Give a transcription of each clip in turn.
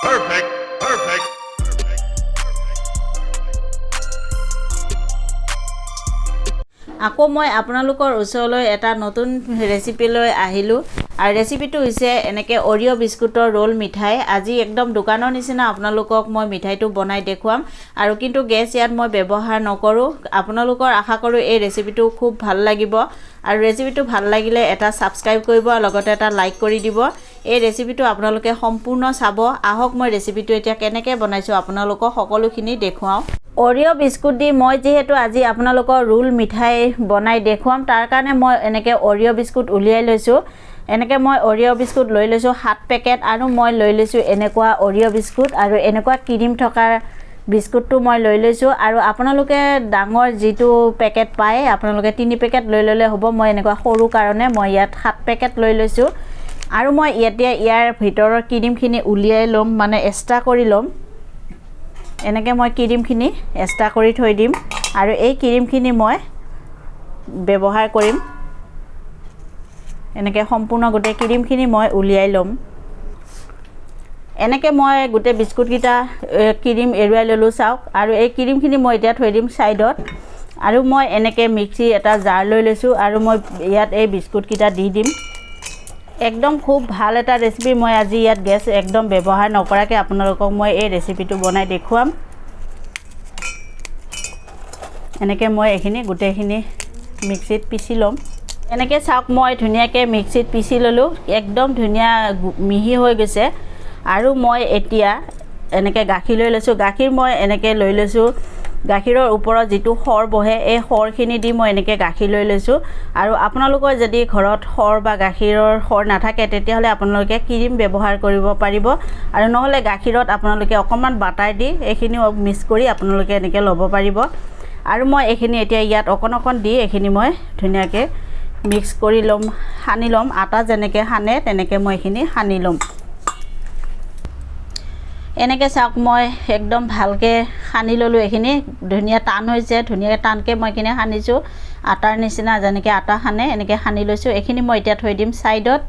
Perfect. Perfect. আকৌ মই আপোনালোকৰ ওচৰলৈ এটা নতুন ৰেচিপি লৈ আহিলো আৰু ৰেচিপিটো হৈছে এনেকৈ অৰিঅ' বিস্কুটৰ ৰোল মিঠাই আজি একদম দোকানৰ নিচিনা আপোনালোকক মই মিঠাইটো বনাই দেখুৱাম আৰু কিন্তু গেছ ইয়াত মই ব্যৱহাৰ নকৰো আপোনালোকৰ আশা কৰো এই ৰেচিপিটো খুব ভাল লাগিব আৰু ৰেচিপিটো ভাল লাগিলে এটা সাবস্ক্ৰাইব কৰিব আৰু লগতে এটা লাইক কৰি দিব এই ৰেচিপিটো আপোনালোকে সম্পূৰ্ণ চাব আহক মই ৰেচিপিটো এতিয়া কেনেকৈ বনাইছো আপোনালোকক সকলোখিনি দেখুৱাও Oreo biscuit di moi jehetu aji apnalokor roll mithai bonai dekhuam tar karone moi eneke Oreo biscuit uliai loisu eneke moi Oreo biscuit loi loisu 7 packet aru moi loi loisu enekwa Oreo biscuit aru enekwa cream thokar biscuit tu moi loi loisu aru apnaloke dangor jitu packet pai apnaloke 3 packet loi lole hobo moi enekwa horu karone moi yat 7 packet loi loisu aru moi yatia yar bhitoror cream khini uliai lom mane extra kori lom এনেকে মই cream খিনি extra কৰি থৈ দিম আৰু এই cream খিনি মই ব্যৱহাৰ কৰিম এনেকে সম্পূৰ্ণ গোটে ক্ৰীম খিনি মই উলিয়াই লম এনেকে মই গোটে বিস্কুট কিটা ক্ৰীম এৰুৱাই ললো চাওক আৰু এই ক্ৰীম খিনি মই এতিয়া থৈ দিম সাইডত আৰু মই এনেকে মিক্সি এটা জাৰ লৈ লৈছো আৰু মই ইয়াত এই বিস্কুট কিটা দি দিম একদম খুব ভাল এটা ৰেচিপি মই আজি ইয়াত গেছ একদম ব্যৱহাৰ নকৰাকে আপোনালোকক মই এই ৰেচিপিটো বনাই দেখুৱাম এনেকে মই এখিনি গুটেখিনি মিক্সিত পিছি লম এনেকে চাওক মই ধুনিয়াকে মিক্সিত পিছি ললো একদম ধুনিয়া মিহি হৈ গৈছে আৰু মই এতিয়া এনেকে গাখীৰ লৈ লৈছো গাখীৰ মই এনেকে লৈ লৈছো গাখীৰৰ ওপৰত যেটো খৰ বহে এই খৰখিনি দি মই এনেকে গাখীৰ লৈ লৈছো আৰু আপোনালোকৰ যদি ঘৰত খৰ বা গাখীৰৰ খৰ নাথাকে তেতিয়াহলে আপোনালোকে ক্ৰীম ব্যৱহাৰ কৰিব পাৰিব আৰু নহলে গাখীৰত আপোনালোকে অকমান বাটাৰ দি এখিনি মিক্স কৰি আপোনালোকে এনেকে লব পাৰিব আৰু মই এখিনি এতিয়া ইয়াত অকন দি এখিনি মই ধুনিয়াকে মিক্স কৰি লম হানি লম আটা যেনেকে হানে তেনেকে মই এখিনি হানি লম এনেকে চাওক মই একদম ভালকে হানি ললো এখিনি ধুনিয়া টান হৈছে ধুনিয়া টানকে মই কিনে হানিছো আটাৰ নিচিনা যেনেকে আটা হানে এনেকে হানি লৈছো এখিনি মই এতিয়া থৈ দিম সাইডত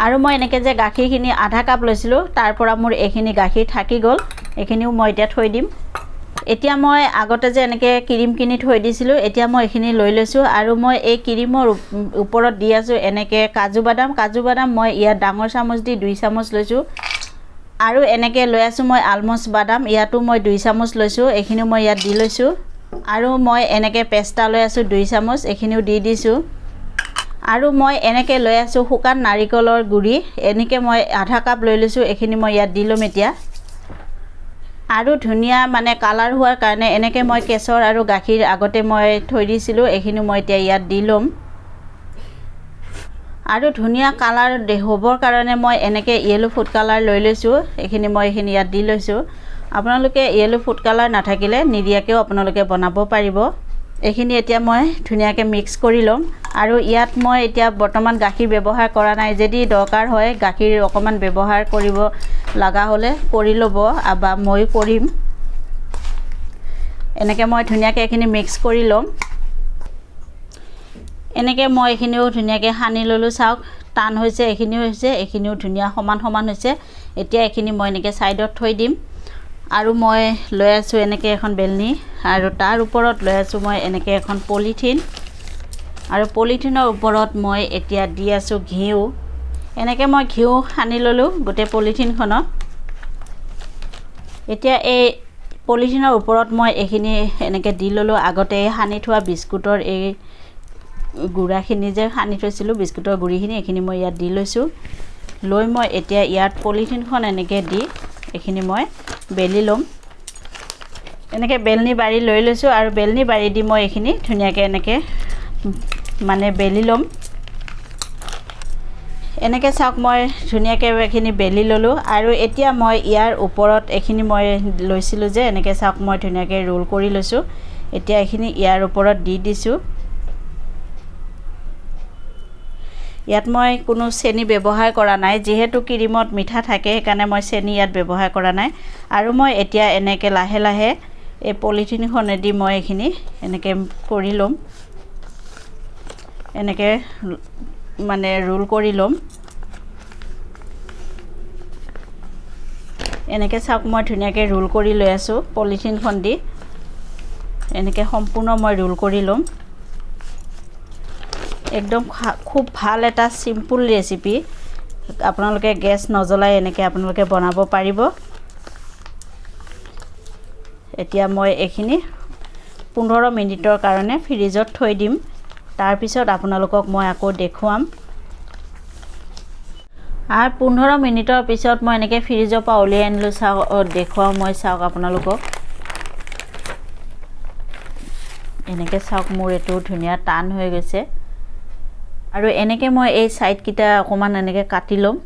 আৰু মই এনেকে যে গাখীৰখিনি আধা কাপ লৈছিলো তাৰ পৰা মোৰ এখিনি গাখীৰ থাকি গল এখিনিও মই এতিয়া থৈ দিম এতিয়া মই আগতে যে এনেকে ক্ৰীম কিনি থৈ দিছিলো এতিয়া মই এখিনি লৈ লৈছো আৰু মই এই ক্ৰীমৰ ওপৰত দি আছো এনেকে কাজু বাদাম মই ইয়া ডাঙৰ চামুচ দি 2 চামুচ লৈছো আৰু এনেকে লৈ আছো মই আলমন্ড বাদাম ইয়াটো মই 2 চামুচ লৈছো এখিনি মই ইয়াত দি লৈছো আৰু মই এনেকে পেস্তা লৈ আছো 2 চামুচ এখিনিও দি দিছো আৰু মই এনেকে লৈ আছো শুকান নাৰিকলৰ গুৰি এনেকে মই আধা কাপ লৈ লৈছো এখিনি মই ইয়াত দিলম এতিয়া আৰু ধুনিয়া মানে কালাৰ হোৱাৰ কাৰণে এনেকে মই কেশৰ আৰু গাখীৰ আগতে মই থৈ দিছিলো এখিনি মই এতিয়া ইয়াত দিলম আৰু ধুনিয়া কালাৰ দেহবৰ কাৰণে মই এনেকে ইয়েলো ফুড কালাৰ লৈ লৈছো এখিনি মই এখিনি ইয়াত দি লৈছো আপোনালোকে ইয়েলো ফুড কালাৰ নাথাকিলে নিদিয়াকেও আপোনালোকে বনাব পাৰিব এখিনি এতিয়া মই ধুনিয়াকে মিক্স কৰি লম আৰু ইয়াত মই এতিয়া বৰ্তমান গাখীৰ ব্যৱহাৰ কৰা নাই যদি দৰকাৰ হয় গাখীৰ অকমান ব্যৱহাৰ কৰিব লাগা হলে কৰি লব বা মই কৰিম এনেকে মই ধুনিয়াকে এখিনি মিক্স কৰি লম এনেকে মই এখিনিও ধুনিয়াকে হানি ললো চাওক টান হৈছে এখিনিও ধুনিয়া সমান হৈছে এতিয়া এখিনি মই এনেকে সাইডত থৈ দিম আৰু মই লৈ আছো এনেকে এখন বেলনি আৰু তাৰ ওপৰত লৈ আছো মই এনেকে এখন পলিথিন আৰু পলিথিনৰ ওপৰত মই এতিয়া দি আছো ঘিউ এনেকে মই ঘিউ হানি ললো গোটে পলিথিনখনত এতিয়া এই পলিথিনৰ ওপৰত মই এখিনি এনেকে দি ললো আগতে হানি থোৱা বিস্কুটৰ এই গুড়াখিনি যে হানি থৈছিলো বিস্কুটৰ গুড়িখিনি এখিনি মই ইয়াত দি লৈছো লৈ মই এতিয়া ইয়াত পলিথিনখন এনেকে দি এখিনি মই বেলি লম এনেকে বেলনি বাৰি লৈ লৈছো আৰু বেলনি বাৰি দি মই এখিনি ধুনিয়াকে এনেকে মানে বেলি লম এনেকে চাওক মই ধুনিয়াকে এখিনি বেলি ললো আৰু এতিয়া মই ইয়াৰ ওপৰত এখিনি মই লৈছিলো যে এনেকে চাওক মই ধুনিয়াকে ৰোল কৰি লৈছো এতিয়া এখিনি ইয়াৰ ওপৰত দি দিছো ইয়াত মই কোনো চেনি ব্যৱহাৰ কৰা নাই যেহেতু ক্ৰীমত মিঠা থাকে সেইকাৰণে মই চেনি ইয়াত ব্যৱহাৰ কৰা নাই আৰু মই এতিয়া এনেকে লাহে লাহে এই পলিথিনখনেদি মই এখিনি এনেকে কৰি লম এনেকে মানে ৰোল কৰি লম এনেকৈ চাওক মই ধুনীয়াকৈ ৰোল কৰি লৈ আছোঁ পলিথিনখন দি এনেকৈ সম্পূৰ্ণ মই ৰোল কৰি ল'ম একদম খুব ভাল এটা সিম্পল ৰেচিপি আপোনালোকে গেছ নজ্বলাই এনেকৈ আপোনালোকে বনাব পাৰিব এতিয়া মই এইখিনি 15 মিনিটৰ কাৰণে ফ্ৰিজত থৈ দিম তাৰ পিছত আপোনালোকক মই আকৌ দেখুৱাম আৰ 15 মিনিটৰ পিছত মই এনেকৈ ফ্ৰিজৰ পৰা উলিয়াই আনিলো চাওক দেখুৱাও মই চাওক আপোনালোকক এনেকৈ চাওক মোৰ এটো ধুনীয়া টান হৈ গৈছে আৰু এনেকৈ মই এই সাইড কিটা অকমান এনেকৈ কাটি লম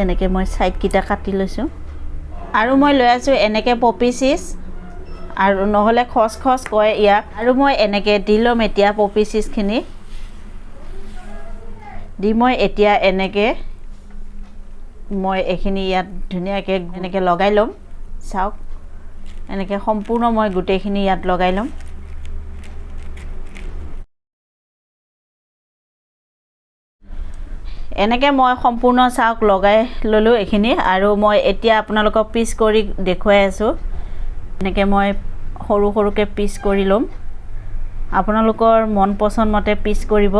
এনেকৈ মই সাইড কিটা কাটি লৈছো আৰু মই লৈ আছো এনেকৈ পপি চিজ আৰু নহলে খসখস কয় ইয়াক আৰু মই এনেকৈ দিলম এতিয়া পপি চিজ খিনি দি মই এতিয়া এনেকৈ মই এখিনি ইয়াত ধুনীয়াকৈ এনেকৈ লগাই লম চাওক এনেকৈ সম্পূৰ্ণ মই গুটেখিনি ইয়াত লগাই লম এনেকৈ মই সম্পূৰ্ণ চাওক লগাই ললো এখিনি আৰু মই এতিয়া আপোনালোকক পিচ কৰি দেখুৱাই আছো এনেকৈ মই সৰু সৰুকৈ পিচ কৰি লম আপোনালোকৰ মন পছন্দ মতে পিচ কৰিব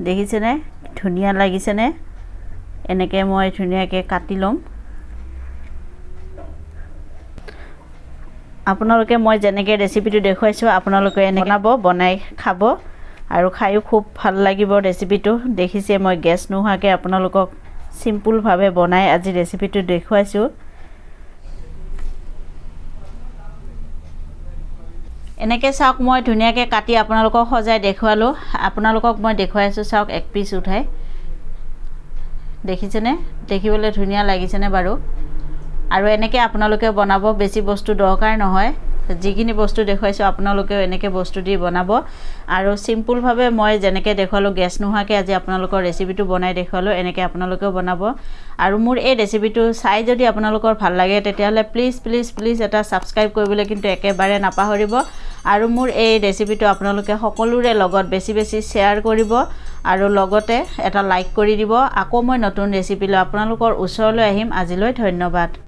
দেখিছেনে ধুনীয়া লাগিছেনে এনেকৈ মই ধুনীয়াকৈ কাটি লম আপোনালোকে মই যেনেকৈ ৰেচিপিটো দেখুৱাইছো আপোনালোকে এনে বনাই খাব আৰু খাইও খুব ভাল লাগিব ৰেচিপিটো দেখিছে মই গেছ নোহাকে আপোনালোকক সিম্পল ভাবে বনাই আজি ৰেচিপিটো দেখুৱাইছো এনেকৈ চাওক মই ধুনীয়াকৈ কাটি আপোনালোকক সজাই দেখুৱালো আপোনালোকক মই দেখুৱাইছো চাওক এক পিস উঠাই দেখিছেনে দেখিবলৈ ধুনীয়া লাগিছেনে বাৰু আৰু এনেকৈ আপোনালোকে বনাব বেছি বস্তু দৰকাৰ নহয় যিখিনি বস্তু দেখুৱাইছো আপোনালোকে এনেকৈ বস্তু দি বনাব আৰু সিম্পল ভাবে মই যেনেকৈ দেখুৱালো গেছ নোহাকে আজি আপোনালোকৰ ৰেচিপিটো বনাই দেখুৱালো এনেকৈ আপোনালোকেও বনাব আৰু মোৰ এই ৰেচিপিটো চাই যদি আপোনালোকৰ ভাল লাগে তেতিয়াহলে প্লিজ এটা সাবস্ক্ৰাইব কৰিবলৈ কিন্তু একেবাৰে নাপাহৰিব আৰু মোৰ এই ৰেচিপিটো আপোনালোকে সকলোৰে লগত বেছি শেয়াৰ কৰিব আৰু লগতে এটা লাইক কৰি দিব আকৌ মই নতুন ৰেচিপি লৈ আপোনালোকৰ ওচৰলৈ আহিম আজিলৈ ধন্যবাদ